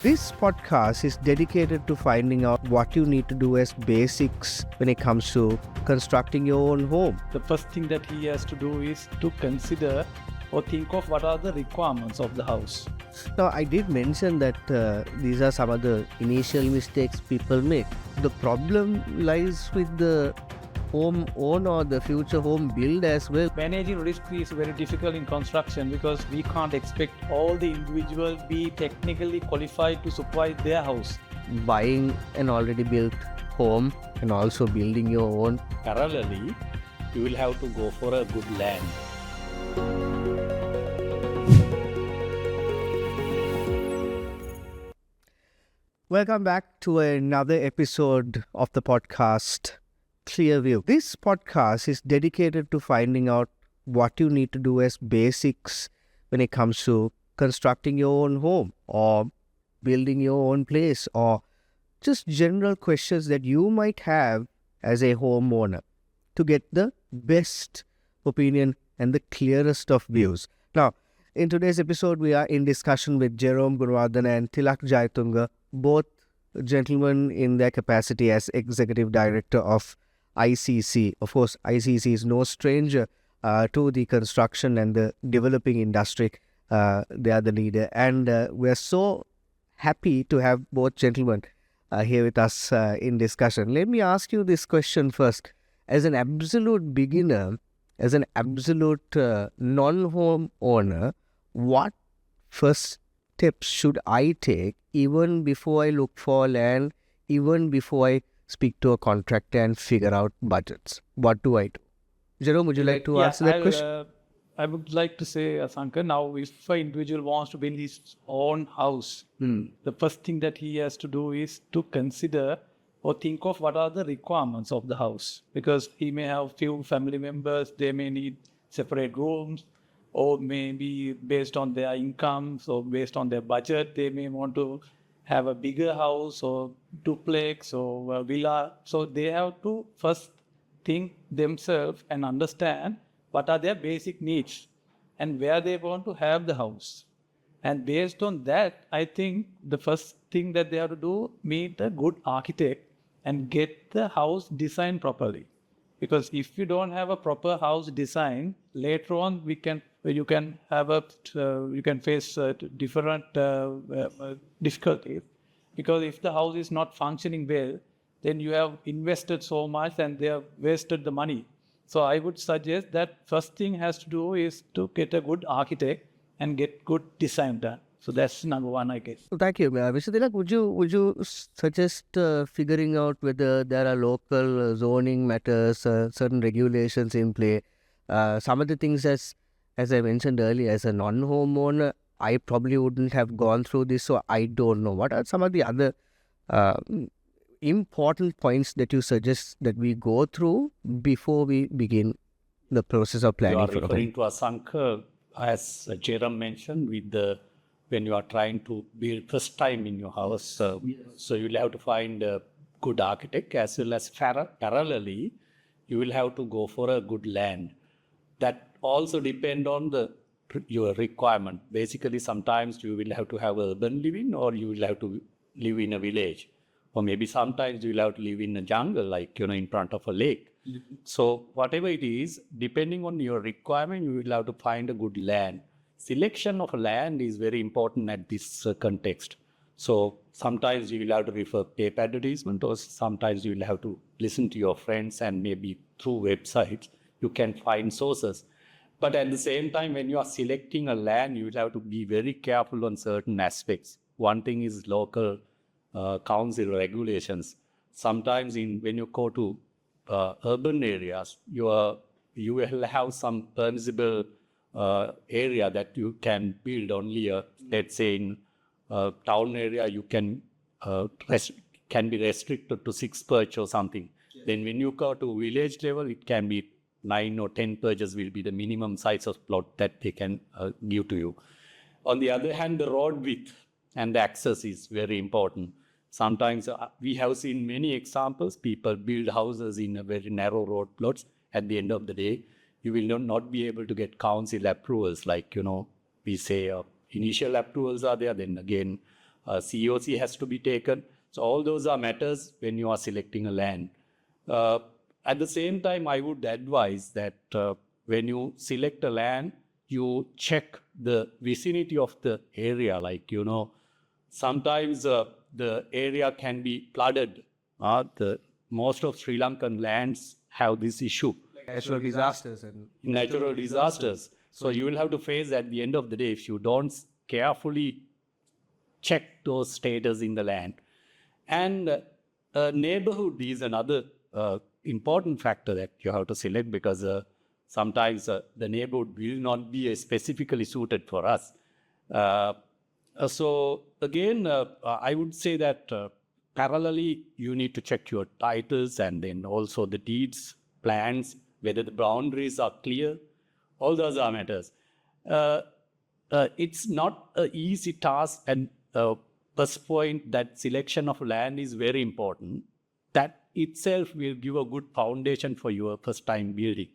This podcast is dedicated to finding out what you need to do as basics when it comes to constructing your own home. The first thing that he has to do is to consider or think of what are the requirements of the house. Now, I did mention that these are some of the initial mistakes people make. The problem lies with the home owner or the future home build as well. Managing risk is very difficult in construction because we can't expect all the individuals be technically qualified to supervise their house. Buying an already built home and also building your own. Parallelly, you will have to go for a good land. Welcome back to another episode of the podcast Clear View. This podcast is dedicated to finding out what you need to do as basics when it comes to constructing your own home or building your own place or just general questions that you might have as a homeowner to get the best opinion and the clearest of views. Now, in today's episode, we are in discussion with Jerome Gunawardana and Tilak Jayatunga, both gentlemen in their capacity as Executive Director of ICC. Of course, ICC is no stranger to the construction and the developing industry. They are the leader. And we're so happy to have both gentlemen here with us in discussion. Let me ask you this question first. As an absolute beginner, as an absolute non-home owner, what first steps should I take even before I look for land, even before I speak to a contractor and figure out budgets? What do I do? Jerome, would you like to answer that question? I would like to say, Asankar, now if an individual wants to build his own house, the first thing that he has to do is to consider or think of what are the requirements of the house. Because he may have few family members, they may need separate rooms, or maybe based on their incomes or based on their budget, they may want to have a bigger house or duplex or a villa. So they have to first think themselves and understand what are their basic needs and where they want to have the house. And based on that, I think the first thing that they have to do, meet a good architect and get the house designed properly. Because if you don't have a proper house design, later on you can face different difficulties. Because if the house is not functioning well, then you have invested so much and they have wasted the money. So I would suggest that first thing has to do is to get a good architect and get good design done. So that's number one, I guess. Well, thank you. Mr. Tilak, would you suggest figuring out whether there are local zoning matters, certain regulations in play? Some of the things, as I mentioned earlier, as a non-homeowner, I probably wouldn't have gone through this, so I don't know. What are some of the other important points that you suggest that we go through before we begin the process of planning? You are referring to Asankar, as Jerome mentioned, when you are trying to build first time in your house. So you'll have to find a good architect as well as parallelly, you will have to go for a good land. That also depend on your requirement. Basically, sometimes you will have to have urban living or you will have to live in a village. Or maybe sometimes you will have to live in a jungle, like, in front of a lake. Mm-hmm. So whatever it is, depending on your requirement, you will have to find a good land. Selection of land is very important at this context. So sometimes you will have to refer paper advertisement, or sometimes you will have to listen to your friends, and maybe through websites you can find sources. But at the same time, when you are selecting a land, you will have to be very careful on certain aspects. One thing is local council regulations. Sometimes when you go to urban areas, you will have some permissible area that you can build only. Let's say in town area, you can be restricted to 6 perch or something. Yeah. Then when you go to village level, it can be 9 or 10 perches will be the minimum size of plot that they can give to you. On the other hand, the road width and the access is very important. Sometimes we have seen many examples, people build houses in a very narrow road plots. At the end of the day, you will not be able to get council approvals, like, we say initial approvals are there, then again COC has to be taken. So all those are matters when you are selecting a land. At the same time, I would advise that when you select a land, you check the vicinity of the area. Like, sometimes the area can be flooded. Most of Sri Lankan lands have this issue. Natural disasters and Natural disasters. So you will have to face at the end of the day if you don't carefully check those status in the land. And neighborhood is another important factor that you have to select, because sometimes the neighborhood will not be specifically suited for us. So again, I would say that parallelly you need to check your titles and then also the deeds, plans, whether the boundaries are clear. All those are matters. It's not an easy task, and first point, that selection of land is very important. That itself will give a good foundation for your first time building.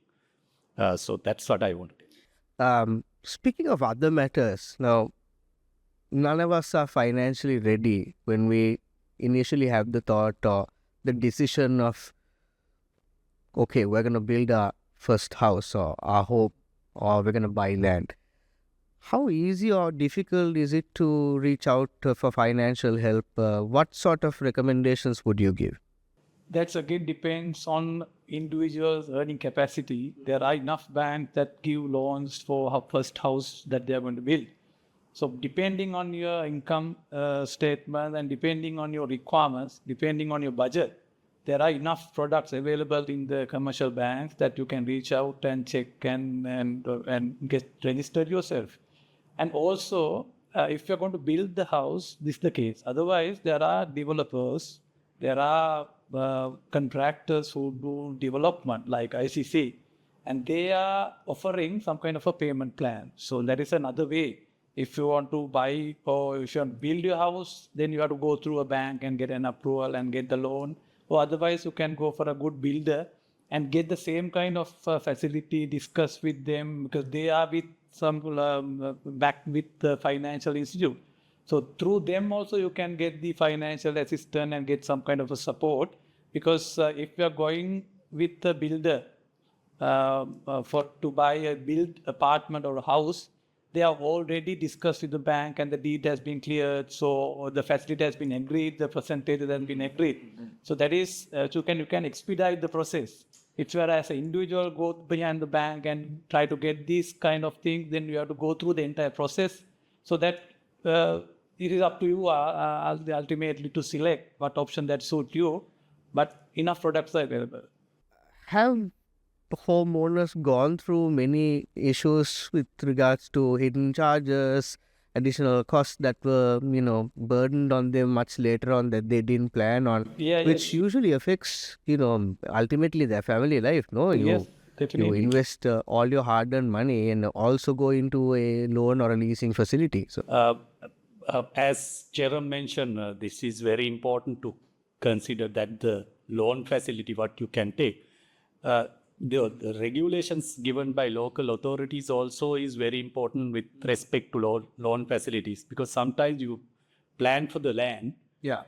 So that's what I want to say. Speaking of other matters, now, none of us are financially ready when we initially have the thought or the decision of, okay, we're going to build our first house or our home, or we're going to buy land. How easy or difficult is it to reach out for financial help? What sort of recommendations would you give? That again depends on individuals' earning capacity. There are enough banks that give loans for our first house that they are going to build. So depending on your income statement and depending on your requirements, depending on your budget, there are enough products available in the commercial banks that you can reach out and check and get registered yourself. And also, if you're going to build the house, this is the case. Otherwise, there are developers, there are contractors who do development like ICC, and they are offering some kind of a payment plan. So that is another way. If you want to buy or if you want to build your house, then you have to go through a bank and get an approval and get the loan. Or otherwise, you can go for a good builder and get the same kind of facility, discuss with them, because they are with some back with the financial institute. So through them also you can get the financial assistance and get some kind of a support, because if you are going with a builder to buy a build apartment or a house, they are already discussed with the bank and the deed has been cleared, so the facility has been agreed, the percentage has been agreed. So that is, you can expedite the process. If you are as an individual go behind the bank and try to get these kind of things, then you have to go through the entire process. So that it is up to you ultimately to select what option that suits you, but enough products are available. Have homeowners gone through many issues with regards to hidden charges, additional costs that were, burdened on them much later on that they didn't plan on, which usually affects, ultimately their family life, no? Yes, definitely. You invest all your hard-earned money and also go into a loan or a leasing facility. So, as Jerome mentioned, this is very important to consider that the loan facility, what you can take. The regulations given by local authorities also is very important with respect to loan facilities, because sometimes you plan for the land,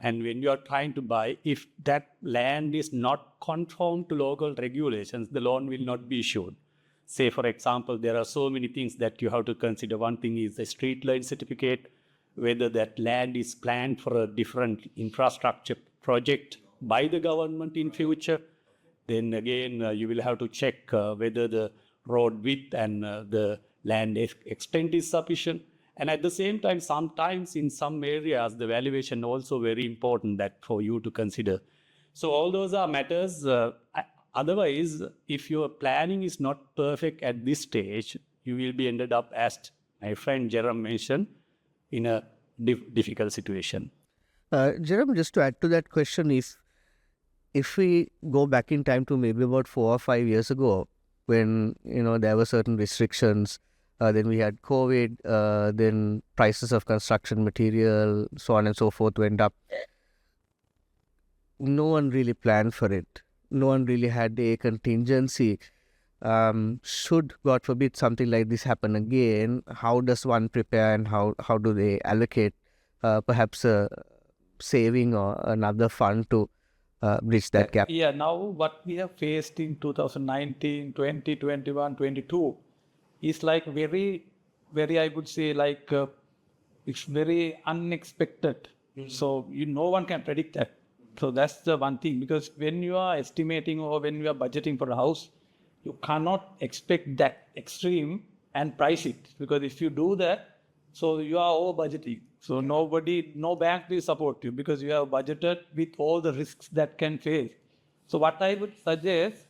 and when you are trying to buy, if that land is not conform to local regulations, the loan will not be issued. Say, for example, there are so many things that you have to consider. One thing is the street line certificate, whether that land is planned for a different infrastructure project by the government in future. Then again, you will have to check whether the road width and the land extent is sufficient. And at the same time, sometimes in some areas, the valuation also very important that for you to consider. So all those are matters. Otherwise, if your planning is not perfect at this stage, you will be ended up, as my friend Jerome mentioned, in a difficult situation. Jerome, just to add to that question, if we go back in time to maybe about 4 or 5 years ago, when there were certain restrictions, then we had COVID, then prices of construction material, so on and so forth, went up. No one really planned for it. No one really had a contingency. Should, God forbid, something like this happen again, how does one prepare and how do they allocate perhaps a saving or another fund to bridge that gap? Yeah, now what we have faced in 2019, 20, 21, 22 is like very, I would say like it's very unexpected. So no one can predict that. So that's the one thing, because when you are estimating or when you are budgeting for a house, you cannot expect that extreme and price it, because if you do that, so you are over budgeting. So no bank will support you because you have budgeted with all the risks that can face. So what I would suggest,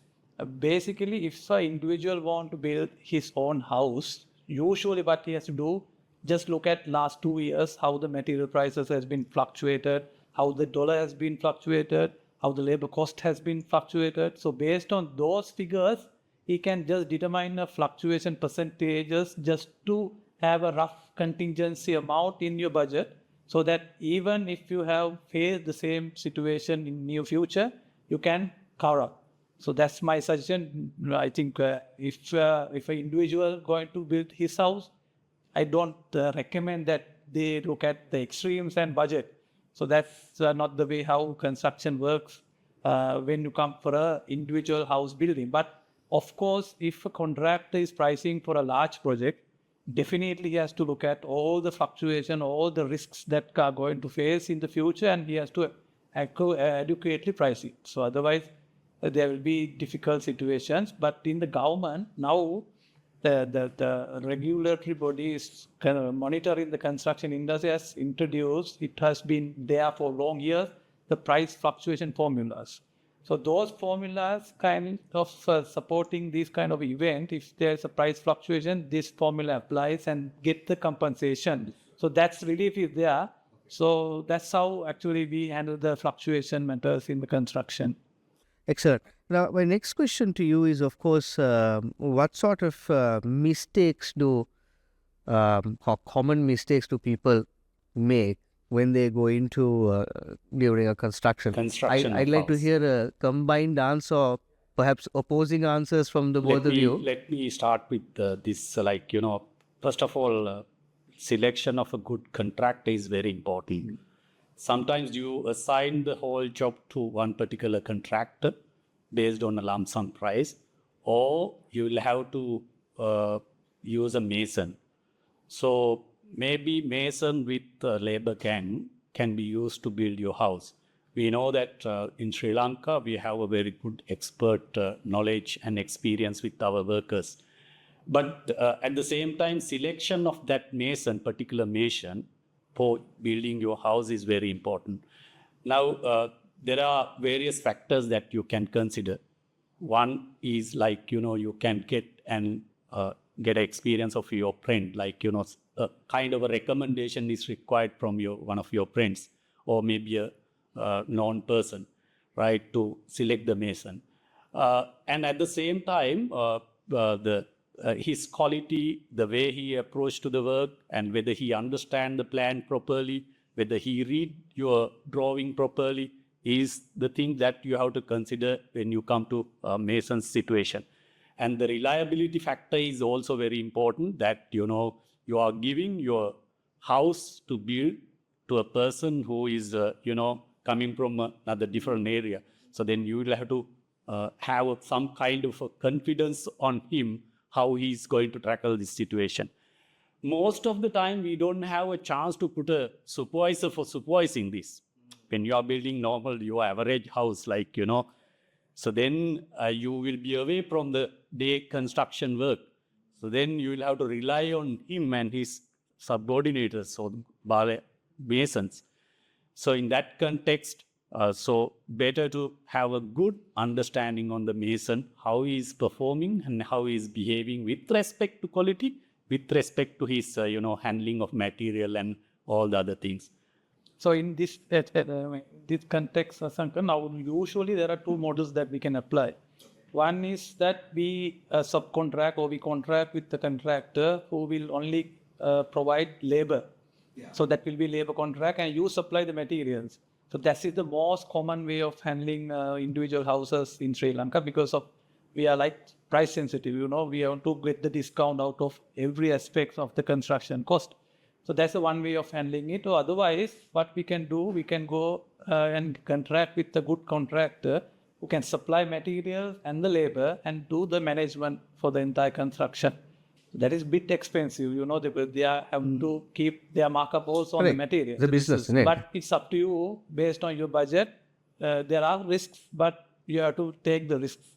basically, if an individual want to build his own house, usually what he has to do, just look at last 2 years, how the material prices has been fluctuated, how the dollar has been fluctuated, how the labor cost has been fluctuated. So based on those figures, he can just determine a fluctuation percentages just to have a rough contingency amount in your budget, so that even if you have faced the same situation in near future, you can cover up. So that's my suggestion. I think if an individual going to build his house, I don't recommend that they look at the extremes and budget. So that's not the way how construction works when you come for a individual house building. But of course, if a contractor is pricing for a large project, definitely he has to look at all the fluctuation, all the risks that are going to face in the future, and he has to adequately price it. So otherwise, there will be difficult situations. But in the government now, the regulatory bodies kind of monitoring the construction industry has introduced, it has been there for long years, the price fluctuation formulas. So those formulas kind of supporting this kind of event. If there's a price fluctuation, this formula applies and get the compensation. So that's relief is there. So that's how actually we handle the fluctuation matters in the construction. Excellent. Now, my next question to you is, of course, what sort of mistakes or common mistakes do people make when they go into during a construction? I'd like to hear a combined answer, or perhaps opposing answers from the both of you. Let me start with this. First of all, selection of a good contractor is very important. Sometimes you assign the whole job to one particular contractor based on a lump sum price, or you will have to use a mason. So maybe mason with labor can be used to build your house. We know that in Sri Lanka, we have a very good expert knowledge and experience with our workers. But at the same time, selection of that particular mason for building your house is very important. Now, there are various factors that you can consider. One is you can get experience of your friend, a kind of a recommendation is required from one of your friends, or maybe a known person, right, to select the mason. And at the same time, his quality, the way he approached to the work, and whether he understand the plan properly, whether he read your drawing properly, is the thing that you have to consider when you come to a mason's situation. And the reliability factor is also very important, that you are giving your house to build to a person who is coming from another different area. So then you will have to have some kind of a confidence on him, how he's going to tackle this situation. Most of the time, we don't have a chance to put a supervisor for supervising this. When you are building your average house, so then you will be away from the day construction work. So then you will have to rely on him and his subordinators, or masons. So in that context, so better to have a good understanding on the mason, how he is performing and how he is behaving with respect to quality, with respect to his handling of material and all the other things. So in this context, Asanka, now usually there are two models that we can apply. One is that we subcontract, or we contract with the contractor who will only provide labor. Yeah. So that will be labor contract, and you supply the materials. So that is the most common way of handling individual houses in Sri Lanka, because we are like price sensitive. We want to get the discount out of every aspect of the construction cost. So that's the one way of handling it. Or otherwise, what we can do, we can go and contract with a good contractor who can supply materials and the labor and do the management for the entire construction. That is a bit expensive, they have to keep their markup also on the Correct. material. The business, isn't it? But it's up to you based on your budget. There are risks, but you have to take the risks.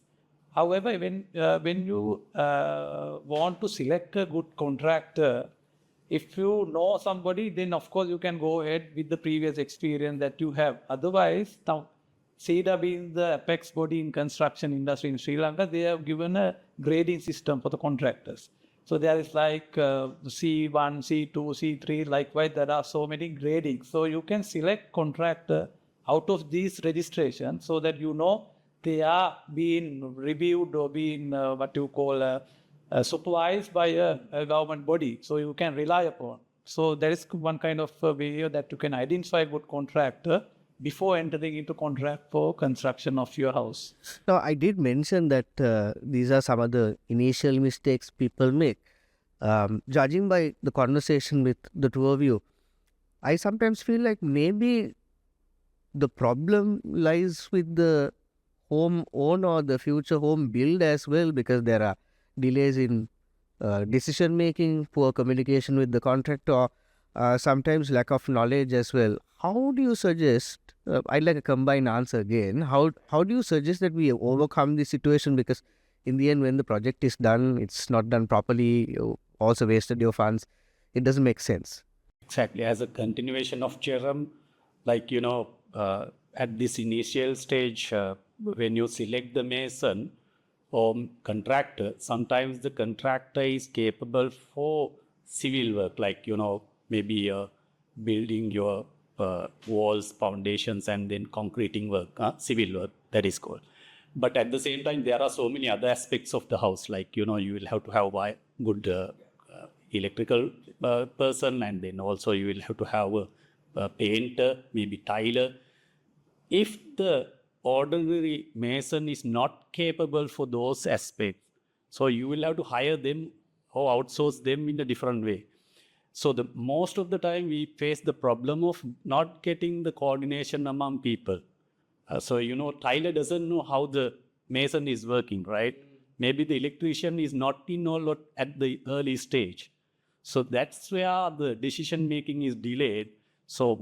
However, when you want to select a good contractor, if you know somebody, then of course you can go ahead with the previous experience that you have. Otherwise, now CEDA being the apex body in construction industry in Sri Lanka, they have given a grading system for the contractors. So there is like C1, C2, C3, likewise there are so many gradings. So you can select contractor out of these registrations so that you know they are being reviewed or being supervised by a government body. So you can rely upon. So there is one kind of way that you can identify a good contractor before entering into contract for construction of your house. Now, I did mention that these are some of the initial mistakes people make. Judging by the conversation with the two of you, I sometimes feel like maybe the problem lies with the home owner or the future home build as well, because there are delays in decision making, poor communication with the contractor, sometimes lack of knowledge as well. How do you suggest, I'd like a combined answer again, how do you suggest that we overcome this situation? Because in the end, when the project is done, it's not done properly, you also wasted your funds, it doesn't make sense. Exactly. As a continuation of Jerem, like, at this initial stage, when you select the mason or contractor, sometimes the contractor is capable for civil work, like, maybe building your walls, foundations, and then concreting work, civil work, that is called. But at the same time, there are so many other aspects of the house, like, you will have to have a good electrical person, and then also you will have to have a painter, maybe tiler. If the ordinary mason is not capable for those aspects, so you will have to hire them or outsource them in a different way. So the most of the time we face the problem of not getting the coordination among people. So tiler doesn't know how the mason is working, right? Maybe the electrician is not in all at the early stage. So that's where the decision making is delayed. So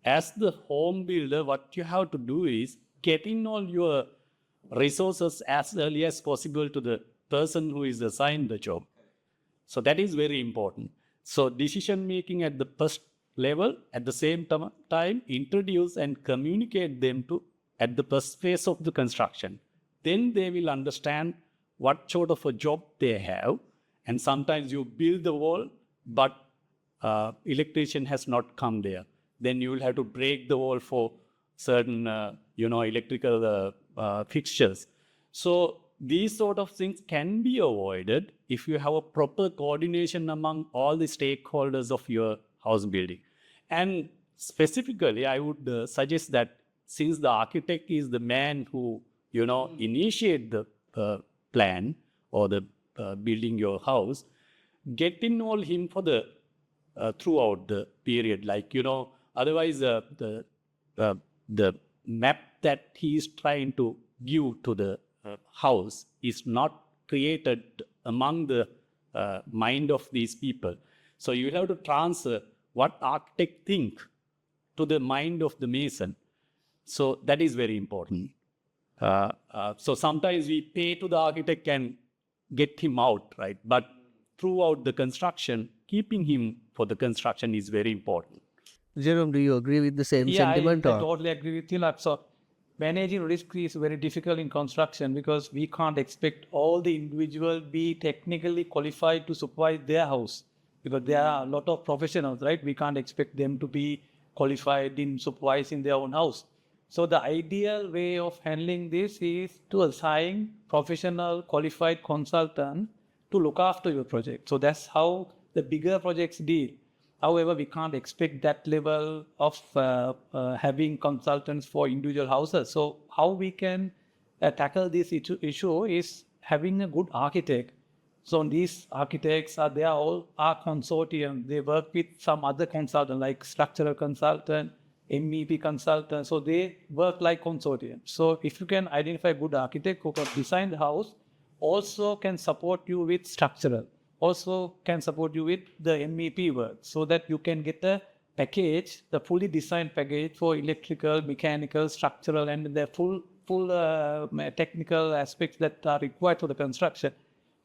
as the home builder, what you have to do is get in all your resources as early as possible to the person who is assigned the job. So that is very important. So decision making at the first level, at the same time, introduce and communicate them to at the first phase of the construction. Then they will understand what sort of a job they have. And sometimes you build the wall, but electrician has not come there. Then you will have to break the wall for certain, electrical fixtures. So these sort of things can be avoided if you have a proper coordination among all the stakeholders of your house building. And specifically, I would suggest that since the architect is the man who, initiate the plan or the building your house, get in all him for the throughout the period. Like, otherwise the map that he is trying to give to the house is not created among the mind of these people. So you have to transfer what architect think to the mind of the mason. So that is very important. So sometimes we pay to the architect and get him out, right? But throughout the construction, keeping him for the construction is very important. Jerome, do you agree with the same sentiment? I totally agree with you. So managing risk is very difficult in construction because we can't expect all the individual be technically qualified to supervise their house because there are a lot of professionals, right? We can't expect them to be qualified in supervising their own house. So the ideal way of handling this is to assign professional qualified consultant to look after your project. So that's how the bigger projects deal. However, we can't expect that level of having consultants for individual houses. So how we can tackle this issue is having a good architect So these architects they are all are consortium. They work with some other consultant like structural consultant, MEP consultant. So they work like consortium. So if you can identify a good architect who can design the house, also can support you with structural, also can support you with the MEP work, so that you can get a package, the fully designed package for electrical, mechanical, structural, and the full technical aspects that are required for the construction.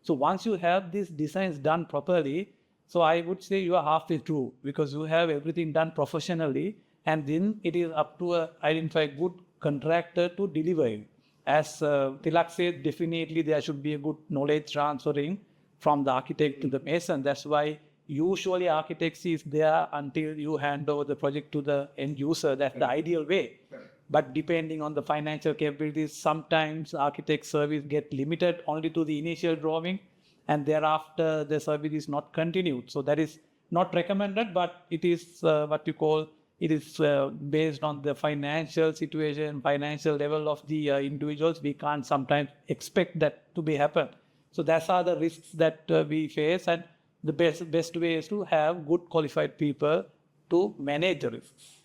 So once you have these designs done properly, so I would say you are halfway through because you have everything done professionally, and then it is up to identify a good contractor to deliver it. As Tilak said, definitely there should be a good knowledge transferring from the architect to the mason. That's why usually architects is there until you hand over the project to the end user. That's the ideal way. But depending on the financial capabilities, sometimes architect service get limited only to the initial drawing, and thereafter the service is not continued. So that is not recommended, but it is what you call, it is based on the financial situation, financial level of the individuals. We can't sometimes expect that to be happen. So that's are the risks that we face, and the best way is to have good qualified people to manage the risks.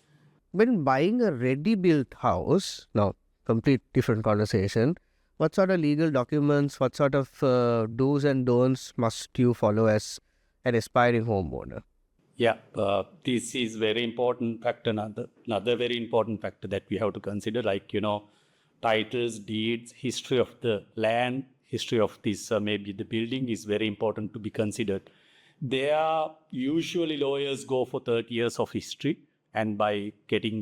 When buying a ready-built house, now complete different conversation, what sort of legal documents, what sort of do's and don'ts must you follow as an aspiring homeowner? Yeah, this is very important factor. Another very important factor that we have to consider, like, titles, deeds, history of the land, history of this, maybe the building is very important to be considered. There usually lawyers go for 30 years of history, and by getting,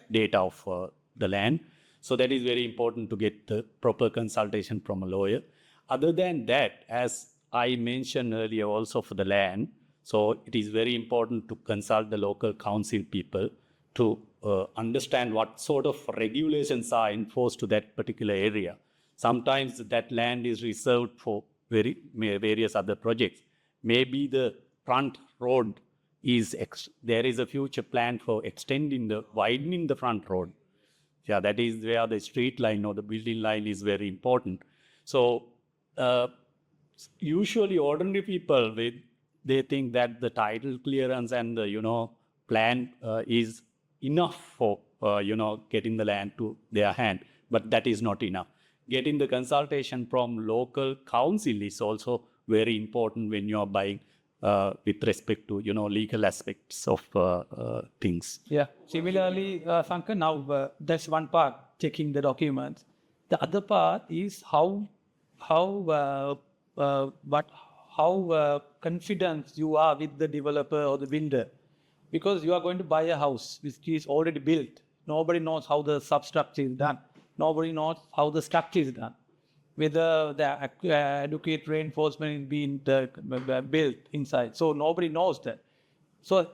data of the land. So that is very important to get the proper consultation from a lawyer. Other than that, as I mentioned earlier also for the land, so it is very important to consult the local council people to understand what sort of regulations are enforced to that particular area. Sometimes that land is reserved for various other projects. Maybe the front road there is a future plan for widening the front road. Yeah, that is where the street line or the building line is very important. So usually ordinary people, they think that the title clearance and the plan is enough for getting the land to their hand, but that is not enough. Getting the consultation from local council is also very important when you are buying with respect to legal aspects of things. Yeah. Similarly, Sankar, now that's one part, checking the documents. The other part is how confident you are with the developer or the builder, because you are going to buy a house which is already built. Nobody knows how the substructure is done. Nobody knows how the structure is done, whether the adequate reinforcement is being built inside. So nobody knows that. So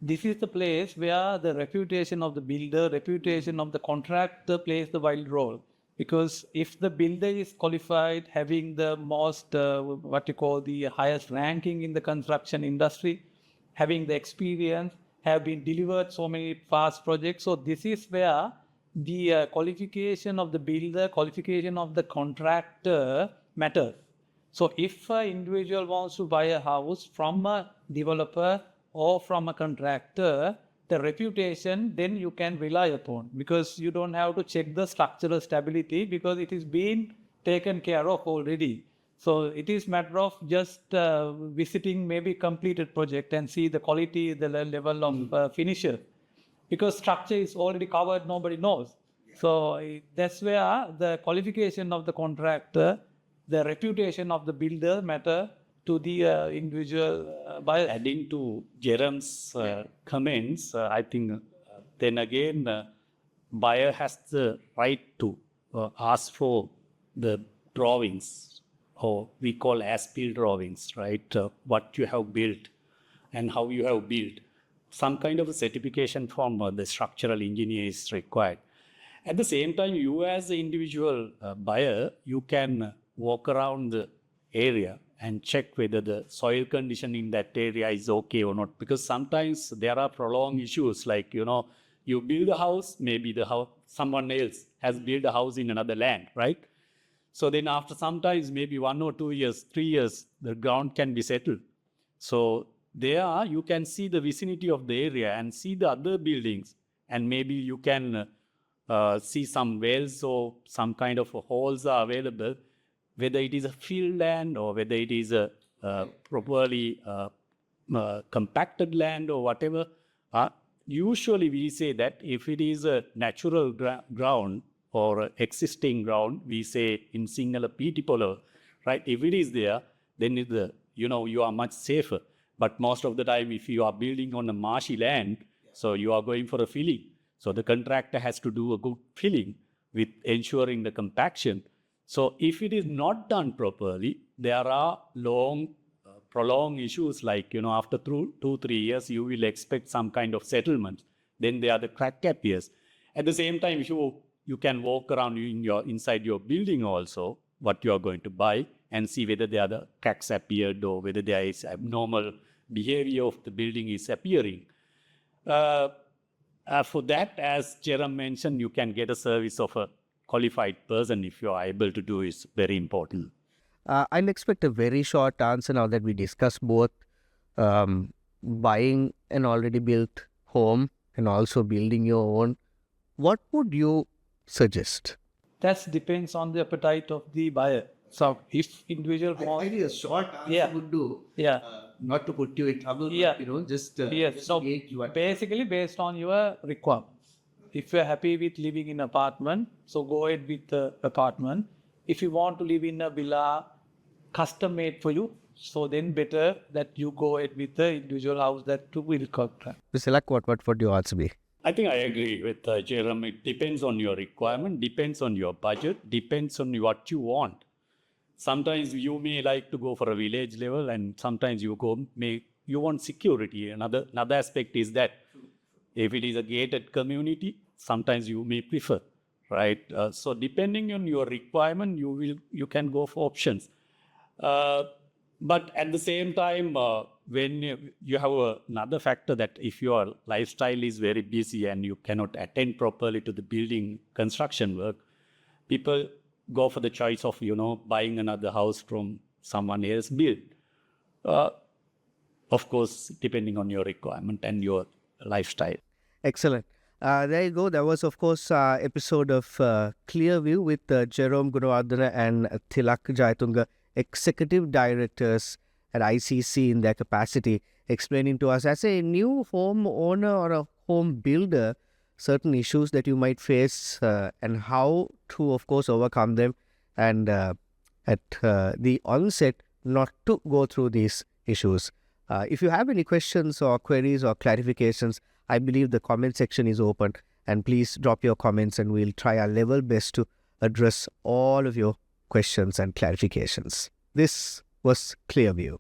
this is the place where the reputation of the builder, reputation of the contractor plays the vital role. Because if the builder is qualified, having the most, the highest ranking in the construction industry, having the experience, have been delivered so many past projects. So this is where the qualification of the builder, qualification of the contractor matters. So if an individual wants to buy a house from a developer or from a contractor, the reputation then you can rely upon, because you don't have to check the structural stability because it is being taken care of already. So it is matter of just visiting maybe completed project and see the quality, the level of finisher. Because structure is already covered, nobody knows. So that's where the qualification of the contractor, the reputation of the builder matter to the individual buyer. Adding to Jerem's comments, I think then again, buyer has the right to ask for the drawings, or we call as-built drawings, right? What you have built and how you have built. Some kind of a certification from the structural engineer is required. At the same time, you as the individual buyer, you can walk around the area and check whether the soil condition in that area is okay or not. Because sometimes there are prolonged issues like, you build a house, maybe someone else has built a house in another land, right? So then after sometimes maybe 1 or 2 years, 3 years, the ground can be settled. So there you can see the vicinity of the area and see the other buildings, and maybe you can see some wells or some kind of holes are available, whether it is a field land or whether it is a properly compacted land or whatever. Usually we say that if it is a natural ground or existing ground, we say in Sinhala Pitipolo, right? If it is there, then you are much safer. But most of the time, if you are building on a marshy land, so you are going for a filling. So the contractor has to do a good filling with ensuring the compaction. So if it is not done properly, there are prolonged issues like, after 2-3 years, you will expect some kind of settlement. Then there are the crack appears. At the same time, you can walk around inside your building also, what you are going to buy, and see whether there are the cracks appeared or whether there is abnormal behavior of the building is appearing. For that, as Jerome mentioned, you can get a service of a qualified person if you are able to do is very important. I'll expect a very short answer now that we discussed both buying an already built home and also building your own. What would you suggest? That depends on the appetite of the buyer. So if individual wants... a short answer Yeah. would do. Yeah. Not to put you in trouble, Yeah. but just Yes. So basically based on your requirements. If you're happy with living in apartment, so go ahead with the apartment. If you want to live in a villa, custom made for you, so then better that you go ahead with the individual house that will contract. Mr. Lack, what would your answer be? I think I agree with Jerome. It depends on your requirement, depends on your budget, depends on what you want. Sometimes you may like to go for a village level, and sometimes you want security. Another aspect is that if it is a gated community, sometimes you may prefer, right? So depending on your requirement, you can go for options. But at the same time, when you have another factor that if your lifestyle is very busy and you cannot attend properly to the building construction work, people go for the choice of, buying another house from someone else built. Of course, depending on your requirement and your lifestyle. Excellent. There you go. That was, of course, episode of Clearview with Jerome Gunawardena and Tilak Jayatunga, executive directors at ICC in their capacity, explaining to us as a new home owner or a home builder certain issues that you might face and how to, of course, overcome them, and at the onset not to go through these issues. If you have any questions or queries or clarifications, I believe the comment section is open, and please drop your comments and we'll try our level best to address all of your questions and clarifications. This was Clearview.